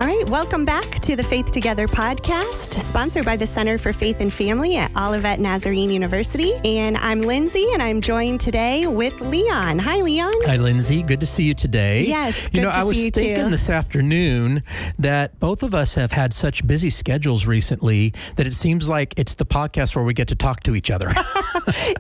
All right, welcome back to the Faith Together podcast, sponsored by the Center for Faith and Family at Olivet Nazarene University. And I'm Lindsey, and I'm joined today with Leon. Hi, Leon. Hi, Lindsey. Good to see you today. Yes, good to see you too. I was thinking this afternoon that both of us have had such busy schedules recently that it seems like it's the podcast where we get to talk to each other.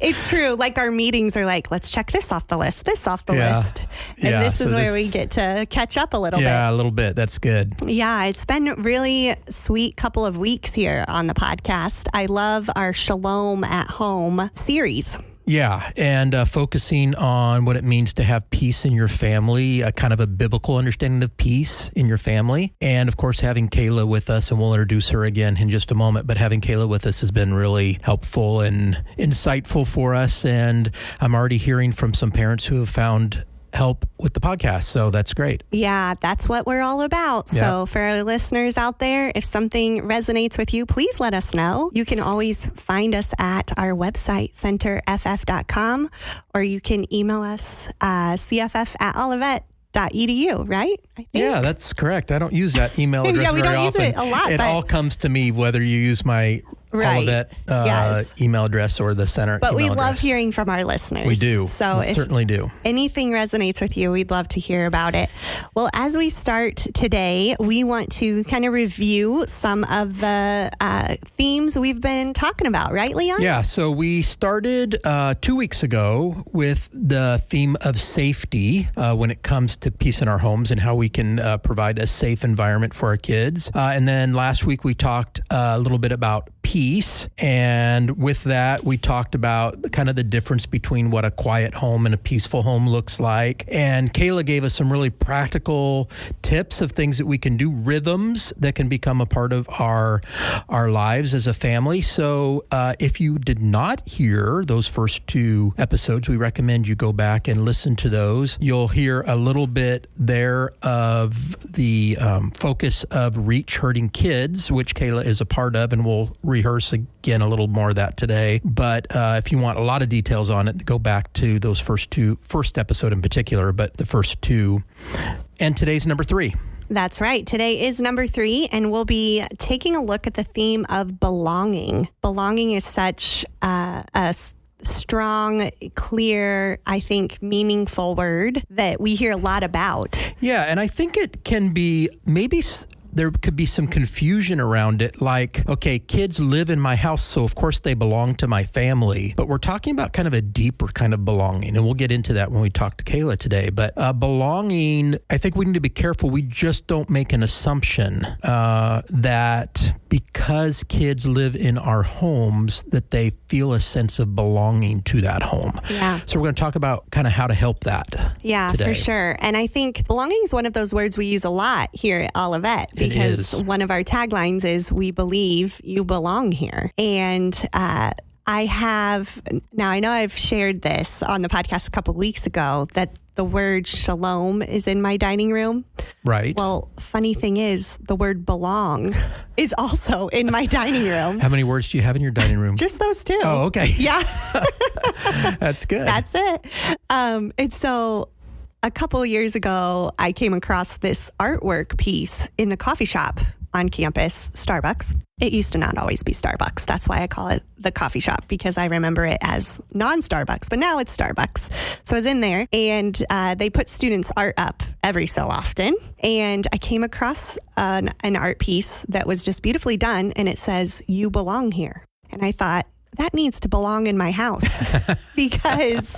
It's true. Like our meetings are like, let's check this off the list, this off the list. And this is where we get to catch up a little bit. Yeah, a little bit. That's good. Yeah, it's been a really sweet couple of weeks here on the podcast. I love our Shalom at Home series. Yeah, and focusing on what it means to have peace in your family, a kind of a biblical understanding of peace in your family. And of course, having Kayla with us, and we'll introduce her again in just a moment, but having Kayla with us has been really helpful and insightful for us. And I'm already hearing from some parents who have found help with the podcast. So that's great. Yeah, that's what we're all about. Yeah. So for our listeners out there, if something resonates with you, please let us know. You can always find us at our website, centerff.com, or you can email us cff@olivet.edu, right? I think. Yeah, that's correct. I don't use that email address we very don't often. use it a lot. It all comes to me whether you use my Olivet email address or the center But email we love address. hearing from our listeners. We do. So we certainly do. Anything resonates with you, we'd love to hear about it. Well, as we start today, we want to kind of review some of the themes we've been talking about, right, Leon? Yeah, so we started 2 weeks ago with the theme of safety when it comes to peace in our homes and how we can provide a safe environment for our kids. And then last week we talked a little bit about peace. And with that, we talked about kind of the difference between what a quiet home and a peaceful home looks like. And Kayla gave us some really practical tips of things that we can do, rhythms that can become a part of our lives as a family. So if you did not hear those first two episodes, we recommend you go back and listen to those. You'll hear a little bit there of the focus of reach hurting kids, which Kayla is a part of, and we'll rehearse again a little more of that today. But if you want a lot of details on it, go back to those first episode in particular, but the first two. And today's number 3. That's right. Today is number 3, and we'll be taking a look at the theme of belonging. Belonging is such a strong, clear, I think, meaningful word that we hear a lot about. Yeah, and I think it can be maybe there could be some confusion around it. Like, okay, kids live in my house, so of course they belong to my family. But we're talking about kind of a deeper kind of belonging. And we'll get into that when we talk to Kayla today. But belonging, I think we need to be careful. We just don't make an assumption that because kids live in our homes, that they feel a sense of belonging to that home. Yeah. So we're going to talk about kind of how to help that today. For sure. And I think belonging is one of those words we use a lot here at Olivet. Because one of our taglines is, we believe you belong here. And I know I've shared this on the podcast a couple of weeks ago, that the word shalom is in my dining room. Right. Well, funny thing is, the word belong is also in my dining room. How many words do you have in your dining room? Just those 2. Oh, okay. Yeah. That's good. That's it. And so a couple of years ago, I came across this artwork piece in the coffee shop on campus, Starbucks. It used to not always be Starbucks. That's why I call it the coffee shop, because I remember it as non-Starbucks, but now it's Starbucks. So I was in there, and they put students' art up every so often. And I came across an art piece that was just beautifully done, and it says, "You belong here." And I thought, that needs to belong in my house because,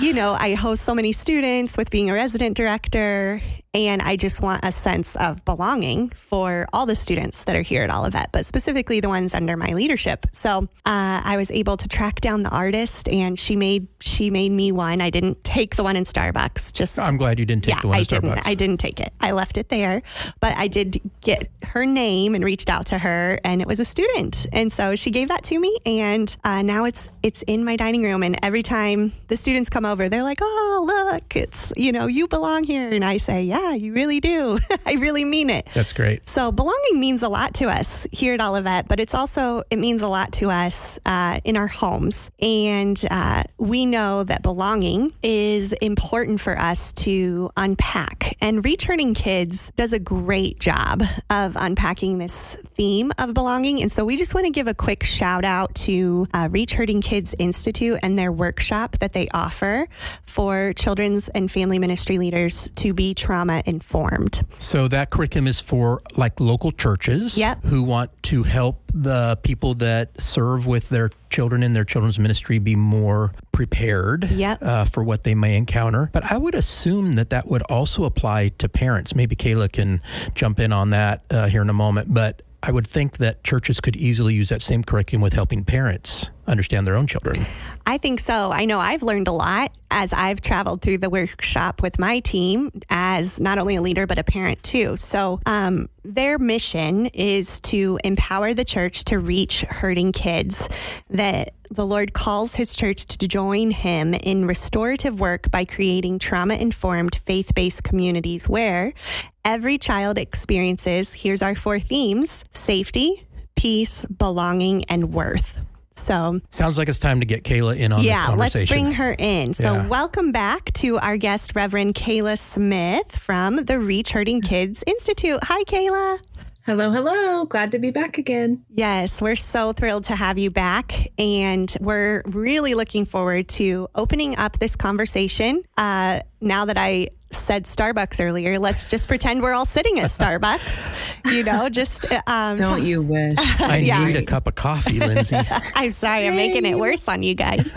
I host so many students with being a resident director, and I just want a sense of belonging for all the students that are here at Olivet, but specifically the ones under my leadership. So I was able to track down the artist, and she made me one. I didn't take the one in Starbucks. I'm glad you didn't take the one in Starbucks. I didn't take it. I left it there, but I did get her name and reached out to her, and it was a student. And so she gave that to me, and now it's in my dining room. And every time the students come over, they're like, "Oh, look, it's, you belong here." And I say, "Yeah, yeah, you really do. I really mean it. That's great. So belonging means a lot to us here at Olivet, but it means a lot to us in our homes. And we know that belonging is important for us to unpack. And Returning Kids does a great job of unpacking this theme of belonging. And so we just want to give a quick shout out to Returning Kids Institute and their workshop that they offer for children's and family ministry leaders to be trauma informed. So that curriculum is for like local churches who want to help the people that serve with their children in their children's ministry be more prepared for what they may encounter. But I would assume that would also apply to parents. Maybe Kayla can jump in on that here in a moment. But I would think that churches could easily use that same curriculum with helping parents understand their own children. I think so. I know I've learned a lot as I've traveled through the workshop with my team as not only a leader, but a parent too. So their mission is to empower the church to reach hurting kids, that the Lord calls his church to join him in restorative work by creating trauma-informed, faith-based communities where every child experiences, here's our 4 themes: safety, peace, belonging, and worth. So sounds like it's time to get Kayla in on this conversation. Let's bring her in. So welcome back to our guest, Reverend Kayla Smith from the Reach Hurting Kids Institute. Hi, Kayla. Hello. Glad to be back again. Yes, we're so thrilled to have you back. And we're really looking forward to opening up this conversation. Now that I said Starbucks earlier, let's just pretend we're all sitting at Starbucks, just... Don't you wish? I need a cup of coffee, Lindsey. I'm sorry, I'm making it worse on you guys.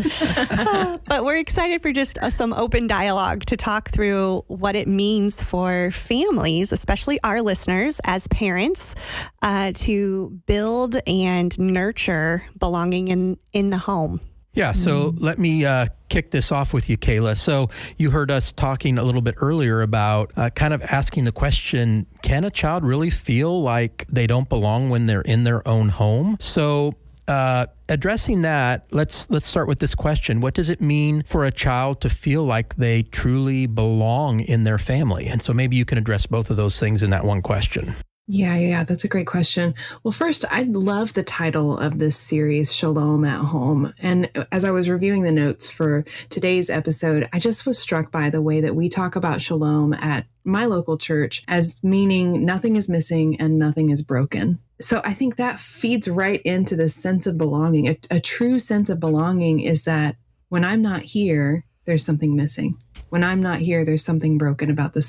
But we're excited for just some open dialogue to talk through what it means for families, especially our listeners as parents, to build and nurture belonging in the home. Yeah, so let me kick this off with you, Kayla. So you heard us talking a little bit earlier about kind of asking the question, can a child really feel like they don't belong when they're in their own home? So addressing that, let's start with this question. What does it mean for a child to feel like they truly belong in their family? And so maybe you can address both of those things in that one question. Yeah, that's a great question. Well, first, I love the title of this series, Shalom at Home. And as I was reviewing the notes for today's episode, I just was struck by the way that we talk about shalom at my local church as meaning nothing is missing and nothing is broken. So I think that feeds right into this sense of belonging. A true sense of belonging is that when I'm not here, there's something missing. When I'm not here, there's something broken about this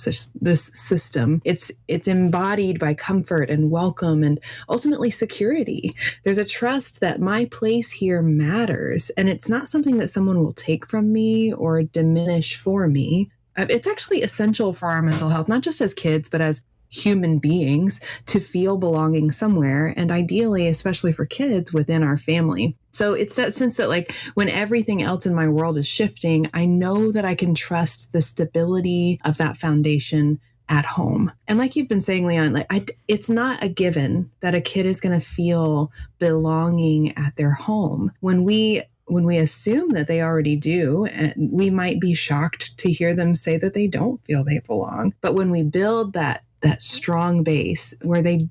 system. It's embodied by comfort and welcome and ultimately security. There's a trust that my place here matters, and it's not something that someone will take from me or diminish for me. It's actually essential for our mental health, not just as kids, but as human beings, to feel belonging somewhere, and ideally, especially for kids, within our family. So it's that sense that like when everything else in my world is shifting, I know that I can trust the stability of that foundation at home. And like you've been saying, Leon, it's not a given that a kid is going to feel belonging at their home. When we assume that they already do, and we might be shocked to hear them say that they don't feel they belong. But when we build that strong base where they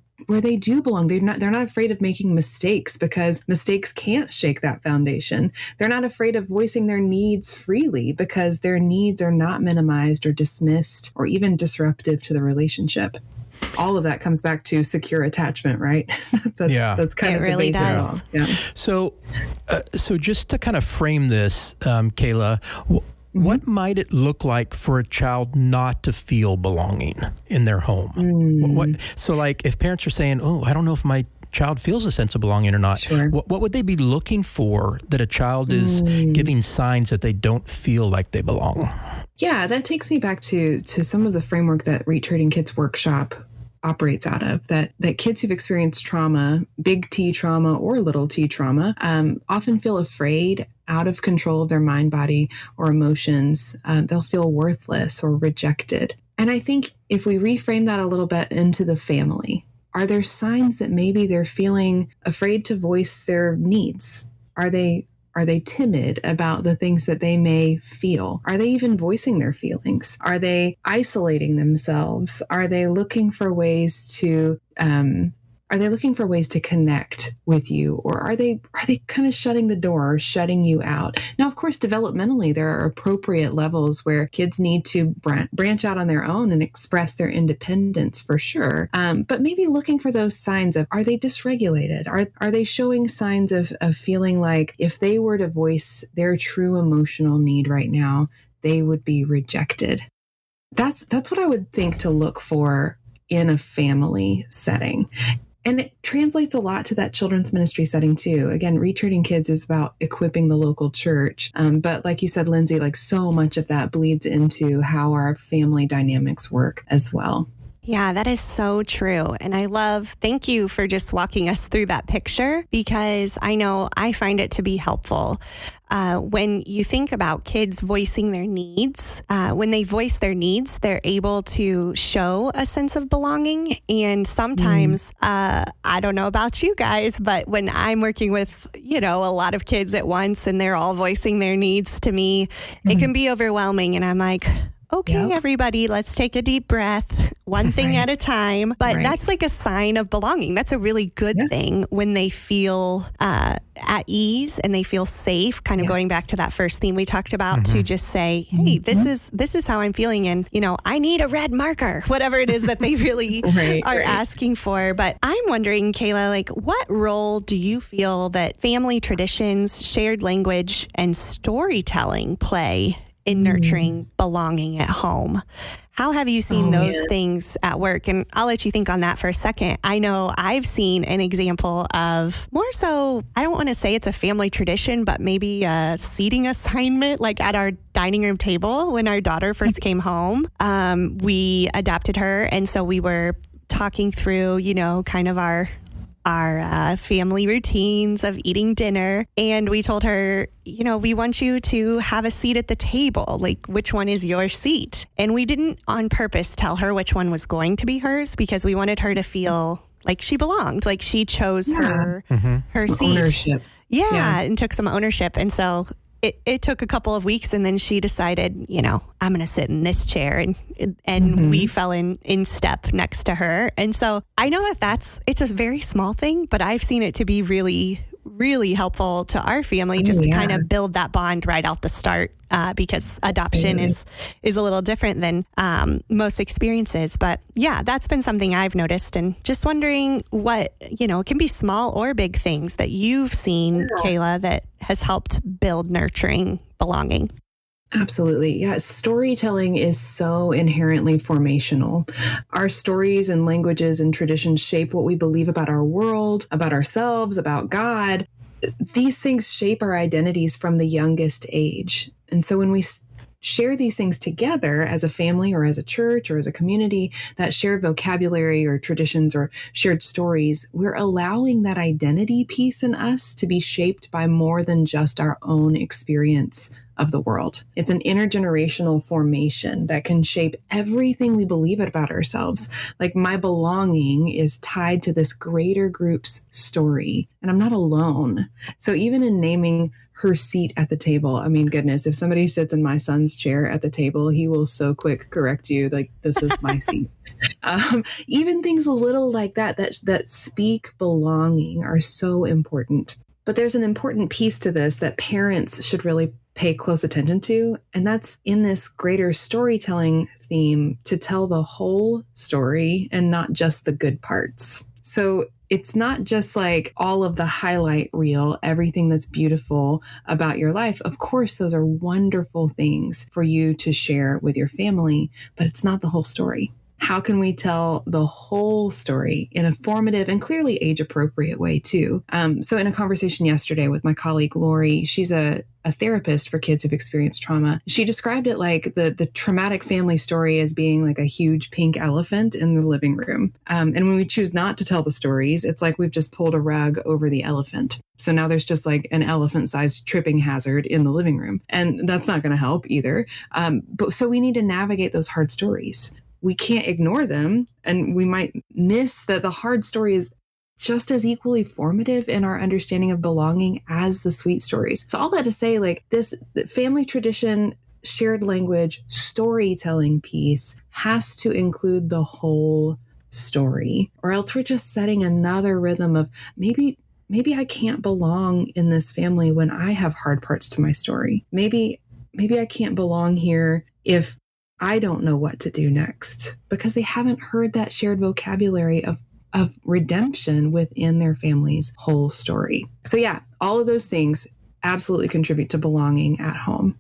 do belong, they're not afraid of making mistakes because mistakes can't shake that foundation. They're not afraid of voicing their needs freely because their needs are not minimized or dismissed or even disruptive to the relationship. All of that comes back to secure attachment, right? That's kind of really the does. Yeah. So just to kind of frame this, Kayla, what might it look like for a child not to feel belonging in their home? So like if parents are saying, I don't know if my child feels a sense of belonging or not, sure. What would they be looking for that a child is giving signs that they don't feel like they belong? Yeah, that takes me back to some of the framework that Reach Hurting Kids Workshop operates out of, that kids who've experienced trauma, big T trauma or little t trauma, often feel afraid, out of control of their mind, body, or emotions. They'll feel worthless or rejected. And I think if we reframe that a little bit into the family, are there signs that maybe they're feeling afraid to voice their needs? Are they Are they timid about the things that they may feel? Are they even voicing their feelings? Are they isolating themselves? Are they looking for ways to connect with you, or are they kind of shutting the door, or shutting you out? Now, of course, developmentally, there are appropriate levels where kids need to branch out on their own and express their independence for sure. But maybe looking for those signs of, are they dysregulated? Are they showing signs of feeling like if they were to voice their true emotional need right now, they would be rejected? That's what I would think to look for in a family setting. And it translates a lot to that children's ministry setting too. Again, Returning Kids is about equipping the local church. But like you said, Lindsey, like so much of that bleeds into how our family dynamics work as well. Yeah, that is so true. And thank you for just walking us through that picture, because I know I find it to be helpful. When you think about kids voicing their needs, when they voice their needs, they're able to show a sense of belonging. And sometimes, I don't know about you guys, but when I'm working with, a lot of kids at once and they're all voicing their needs to me, it can be overwhelming. And I'm like, okay, everybody, let's take a deep breath, one thing at a time. But that's like a sign of belonging. That's a really good thing when they feel at ease and they feel safe, kind of going back to that first theme we talked about, to just say, hey, this is how I'm feeling. And, I need a red marker, whatever it is that they really are asking for. But I'm wondering, Kayla, like, what role do you feel that family traditions, shared language, and storytelling play in nurturing belonging at home? How have you seen those things at work? And I'll let you think on that for a second. I know I've seen an example of more so, I don't want to say it's a family tradition, but maybe a seating assignment, like at our dining room table when our daughter first came home. We adopted her. And so we were talking through, kind of our family routines of eating dinner. And we told her, we want you to have a seat at the table. Like, which one is your seat? And we didn't on purpose tell her which one was going to be hers, because we wanted her to feel like she belonged, like she chose her seat. Ownership. Yeah, and took some ownership. And so it took a couple of weeks, and then she decided, I'm going to sit in this chair, and we fell in step next to her. And so I know it's a very small thing, but I've seen it to be really, really helpful to our family, just to kind of build that bond right out the start, because adoption is a little different than most experiences. But yeah, that's been something I've noticed, and just wondering what, it can be small or big things that you've seen, Kayla, that has helped build nurturing belonging. Absolutely. Yeah. Storytelling is so inherently formational. Our stories and languages and traditions shape what we believe about our world, about ourselves, about God. These things shape our identities from the youngest age. And so when we share these things together as a family or as a church or as a community, that shared vocabulary or traditions or shared stories, we're allowing that identity piece in us to be shaped by more than just our own experience of the world. It's an intergenerational formation that can shape everything we believe about ourselves. Like, my belonging is tied to this greater group's story, and I'm not alone. So even in naming her seat at the table, I mean, goodness, if somebody sits in my son's chair at the table, he will so quick correct you, like, this is my seat. Even things a little like that speak belonging are so important. But there's an important piece to this that parents should really pay close attention to, and that's in this greater storytelling theme, to tell the whole story and not just the good parts. So it's not just like all of the highlight reel, everything that's beautiful about your life. Of course, those are wonderful things for you to share with your family, but it's not the whole story. How can we tell the whole story in a formative and clearly age-appropriate way, too? So in a conversation yesterday with my colleague, Lori, she's a therapist for kids who've experienced trauma. She described it like the traumatic family story as being like a huge pink elephant in the living room. And when we choose not to tell the stories, it's like we've just pulled a rug over the elephant. So now there's just like an elephant-sized tripping hazard in the living room. And that's not going to help either. But so we need to navigate those hard stories. We can't ignore them, and we might miss that the hard story is just as equally formative in our understanding of belonging as the sweet stories. So all that to say, like this family tradition, shared language, storytelling piece has to include the whole story, or else we're just setting another rhythm of maybe I can't belong in this family when I have hard parts to my story. Maybe I can't belong here if I don't know what to do next, because they haven't heard that shared vocabulary of redemption within their family's whole story. So yeah, all of those things absolutely contribute to belonging at home.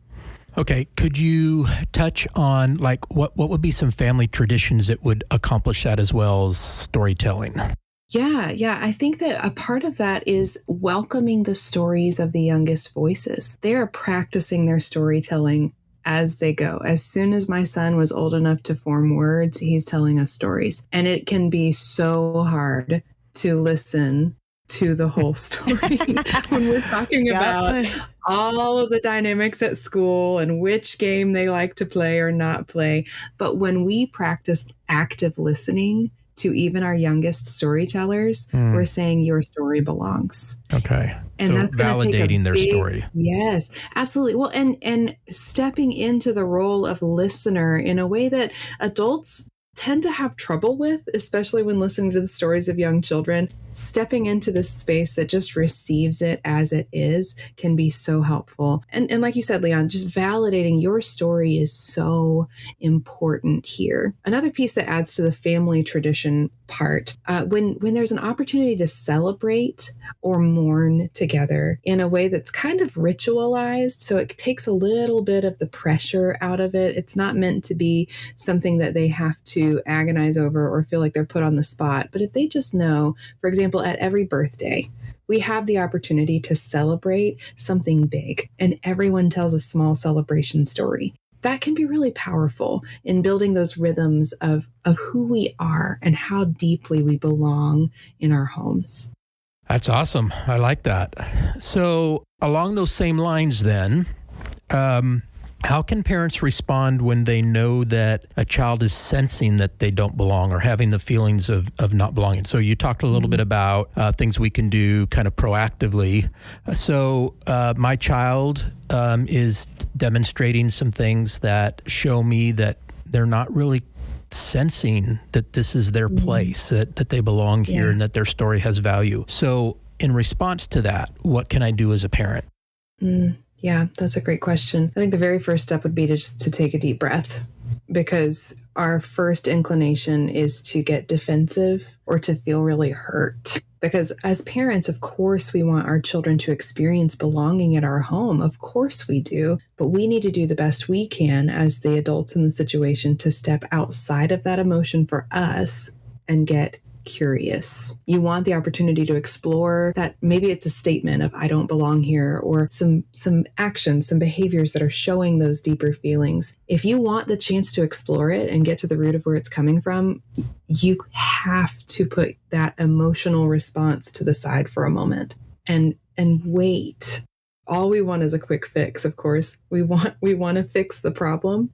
Okay, could you touch on like what would be some family traditions that would accomplish that as well as storytelling? Yeah. I think that a part of that is welcoming the stories of the youngest voices. They are practicing their storytelling as they go. As soon as my son was old enough to form words, he's telling us stories. And it can be so hard to listen to the whole story when we're talking about all of the dynamics at school and which game they like to play or not play. But when we practice active listening to even our youngest storytellers, we're saying your story belongs. Okay. And so that's validating their story. Yes, absolutely. Well, and stepping into the role of listener in a way that adults tend to have trouble with, especially when listening to the stories of young children. Stepping into this space that just receives it as it is can be so helpful. And like you said, Leon, just validating your story is so important here. Another piece that adds to the family tradition part, when there's an opportunity to celebrate or mourn together in a way that's kind of ritualized, so it takes a little bit of the pressure out of it. It's not meant to be something that they have to agonize over or feel like they're put on the spot. But if they just know, for example, at every birthday, we have the opportunity to celebrate something big, and everyone tells a small celebration story. That can be really powerful in building those rhythms of who we are and how deeply we belong in our homes. That's awesome. I like that. So along those same lines then, how can parents respond when they know that a child is sensing that they don't belong or having the feelings of not belonging? So you talked a little bit about things we can do kind of proactively. So my child is demonstrating some things that show me that they're not really sensing that this is their place, that they belong here and that their story has value. So in response to that, what can I do as a parent? Yeah, that's a great question. I think the very first step would be to take a deep breath, because our first inclination is to get defensive or to feel really hurt. Because as parents, of course, we want our children to experience belonging at our home. Of course we do. But we need to do the best we can as the adults in the situation to step outside of that emotion for us and get curious. You want the opportunity to explore that. Maybe it's a statement of I don't belong here, or some actions, some behaviors that are showing those deeper feelings. If you want the chance to explore it and get to the root of where it's coming from, you have to put that emotional response to the side for a moment and wait. All we want is a quick fix, of course. We want to fix the problem.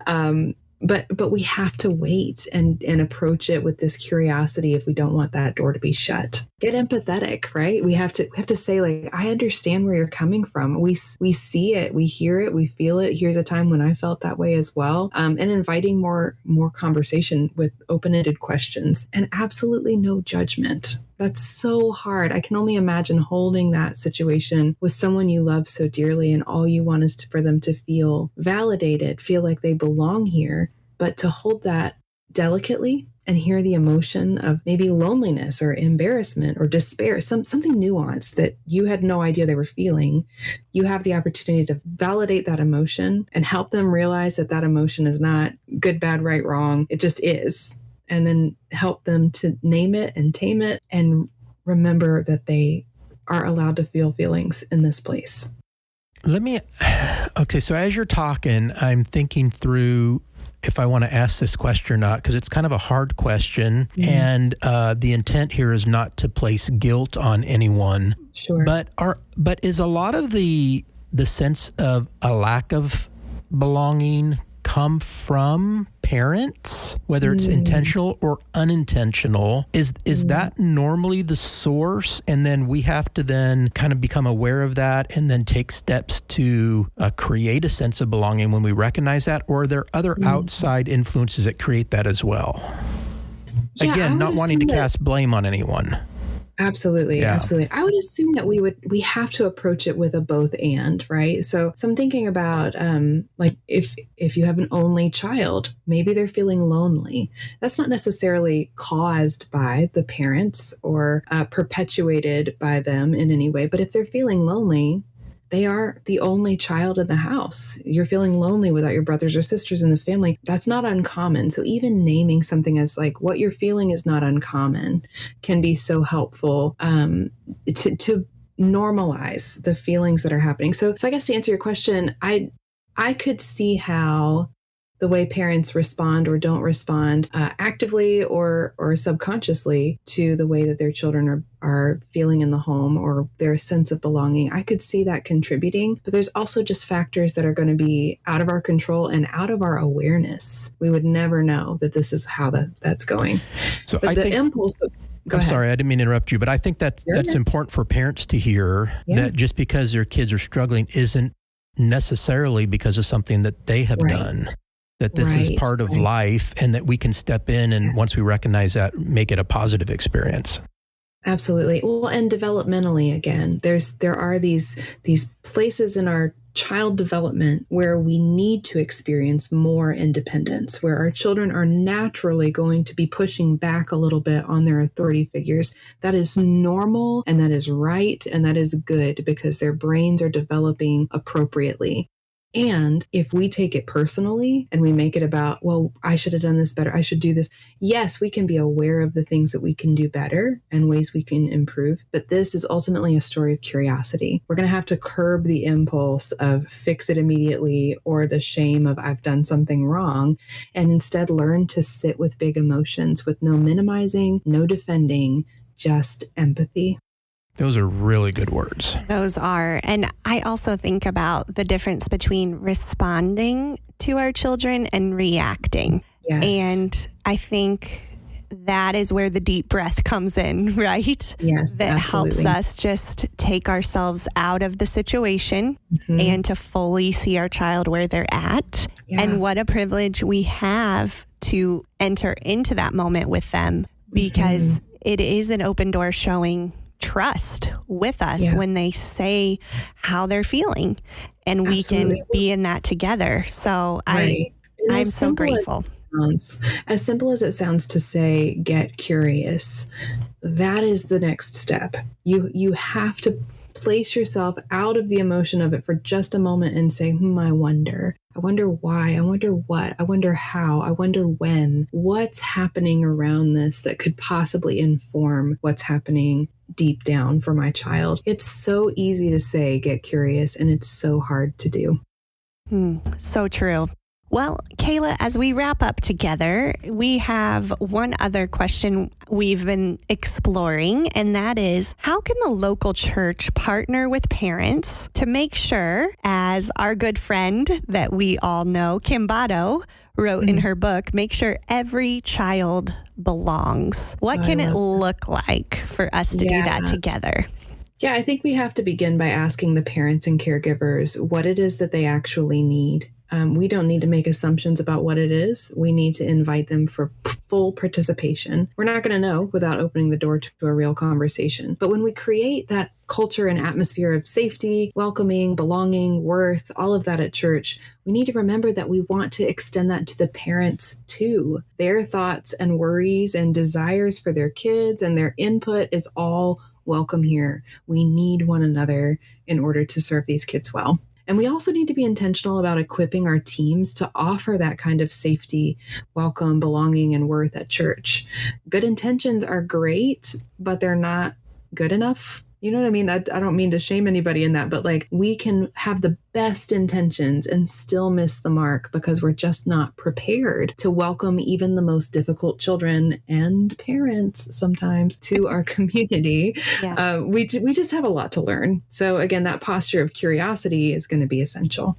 But we have to wait and approach it with this curiosity if we don't want that door to be shut. Get empathetic, right? We have to say, like, I understand where you're coming from. We see it, we hear it, we feel it. Here's a time when I felt that way as well. And inviting more conversation with open-ended questions and absolutely no judgment. That's so hard. I can only imagine holding that situation with someone you love so dearly, and all you want is for them to feel validated, feel like they belong here, but to hold that delicately and hear the emotion of maybe loneliness or embarrassment or despair, something nuanced that you had no idea they were feeling. You have the opportunity to validate that emotion and help them realize that that emotion is not good, bad, right, wrong. It just is. And then help them to name it and tame it and remember that they are allowed to feel feelings in this place. Okay, so as you're talking, I'm thinking through if I want to ask this question or not, because it's kind of a hard question. And the intent here is not to place guilt on anyone. Sure. But is a lot of the sense of a lack of belonging come from parents, whether it's intentional or unintentional. Is that normally the source? And then we have to then kind of become aware of that and then take steps to create a sense of belonging when we recognize that? Or are there other outside influences that create that as well? Yeah, Again, not wanting to cast blame on anyone. Absolutely. Absolutely. I would assume that we have to approach it with a both and, right? So I'm thinking about, like if you have an only child, maybe they're feeling lonely. That's not necessarily caused by the parents or perpetuated by them in any way. But if they're feeling lonely, they are the only child in the house. You're feeling lonely without your brothers or sisters in this family. That's not uncommon. So even naming something as like what you're feeling is not uncommon can be so helpful to normalize the feelings that are happening. So I guess to answer your question, I could see how the way parents respond or don't respond actively or subconsciously to the way that their children are feeling in the home or their sense of belonging. I could see that contributing, but there's also just factors that are going to be out of our control and out of our awareness. We would never know that this is how that's going. So but the impulse. I'm sorry, I didn't mean to interrupt you, but I think that's important for parents to hear that just because their kids are struggling isn't necessarily because of something that they have done. That this is part of life and that we can step in and once we recognize that, make it a positive experience. Absolutely. Well, and developmentally, again, there are these places in our child development where we need to experience more independence, where our children are naturally going to be pushing back a little bit on their authority figures. That is normal and that is right and that is good because their brains are developing appropriately. And if we take it personally and we make it about, well, I should have done this better, I should do this. Yes, we can be aware of the things that we can do better and ways we can improve. But this is ultimately a story of curiosity. We're going to have to curb the impulse of fix it immediately or the shame of I've done something wrong and instead learn to sit with big emotions with no minimizing, no defending, just empathy. Those are really good words. Those are. And I also think about the difference between responding to our children and reacting. Yes. And I think that is where the deep breath comes in, right? Yes, that absolutely. helps us just take ourselves out of the situation and to fully see our child where they're at. Yeah. And what a privilege we have to enter into that moment with them because it is an open door showing trust with us when they say how they're feeling and we can be in that together. So I'm so grateful. As simple as it sounds to say, get curious, that is the next step. You have to place yourself out of the emotion of it for just a moment and say, I wonder why, I wonder what, I wonder how, I wonder when, what's happening around this that could possibly inform what's happening deep down for my child. It's so easy to say, get curious, and it's so hard to do. So true. Well, Kayla, as we wrap up together, we have one other question we've been exploring, and that is, how can the local church partner with parents to make sure, as our good friend that we all know, Kim Botto, wrote in her book, make sure every child belongs? What can it look like for us to do that together? Yeah, I think we have to begin by asking the parents and caregivers what it is that they actually need. We don't need to make assumptions about what it is. We need to invite them for full participation. We're not going to know without opening the door to a real conversation. But when we create that culture and atmosphere of safety, welcoming, belonging, worth, all of that at church, we need to remember that we want to extend that to the parents too. Their thoughts and worries and desires for their kids and their input is all welcome here. We need one another in order to serve these kids well. And we also need to be intentional about equipping our teams to offer that kind of safety, welcome, belonging, and worth at church. Good intentions are great, but they're not good enough. You know what I mean? I don't mean to shame anybody in that, but like we can have the best intentions and still miss the mark because we're just not prepared to welcome even the most difficult children and parents sometimes to our community. We just have a lot to learn. So again, that posture of curiosity is going to be essential.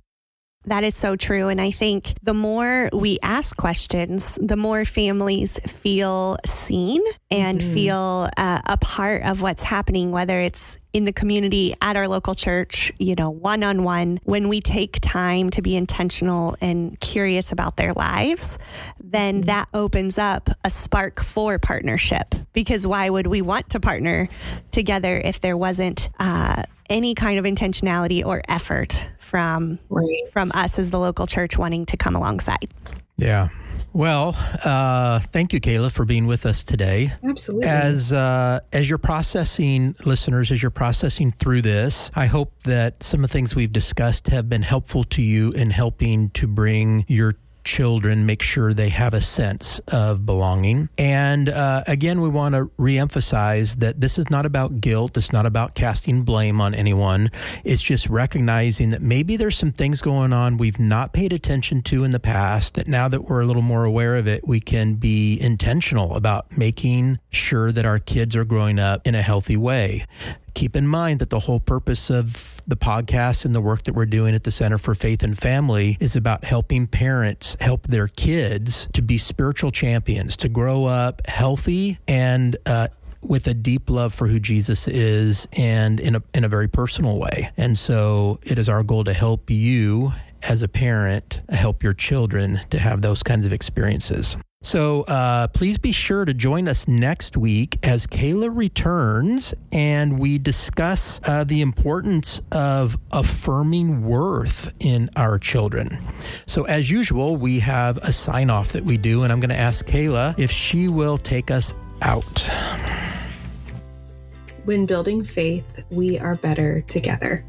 That is so true. And I think the more we ask questions, the more families feel seen and feel a part of what's happening, whether it's in the community, at our local church, one-on-one. When we take time to be intentional and curious about their lives, then that opens up a spark for partnership. Because why would we want to partner together if there wasn't any kind of intentionality or effort from us as the local church wanting to come alongside? Yeah. Well, thank you, Kayla, for being with us today. Absolutely. As you're processing, listeners, as you're processing through this, I hope that some of the things we've discussed have been helpful to you in helping to bring your children, make sure they have a sense of belonging. And again, we want to reemphasize that this is not about guilt. It's not about casting blame on anyone. It's just recognizing that maybe there's some things going on we've not paid attention to in the past, that now that we're a little more aware of it, we can be intentional about making sure that our kids are growing up in a healthy way. Keep in mind that the whole purpose of the podcast and the work that we're doing at the Center for Faith and Family is about helping parents help their kids to be spiritual champions, to grow up healthy and with a deep love for who Jesus is, and in a very personal way. And so it is our goal to help you as a parent help your children to have those kinds of experiences. So please be sure to join us next week as Kayla returns and we discuss the importance of affirming worth in our children. So as usual, we have a sign off that we do, and I'm going to ask Kayla if she will take us out. When building faith, we are better together.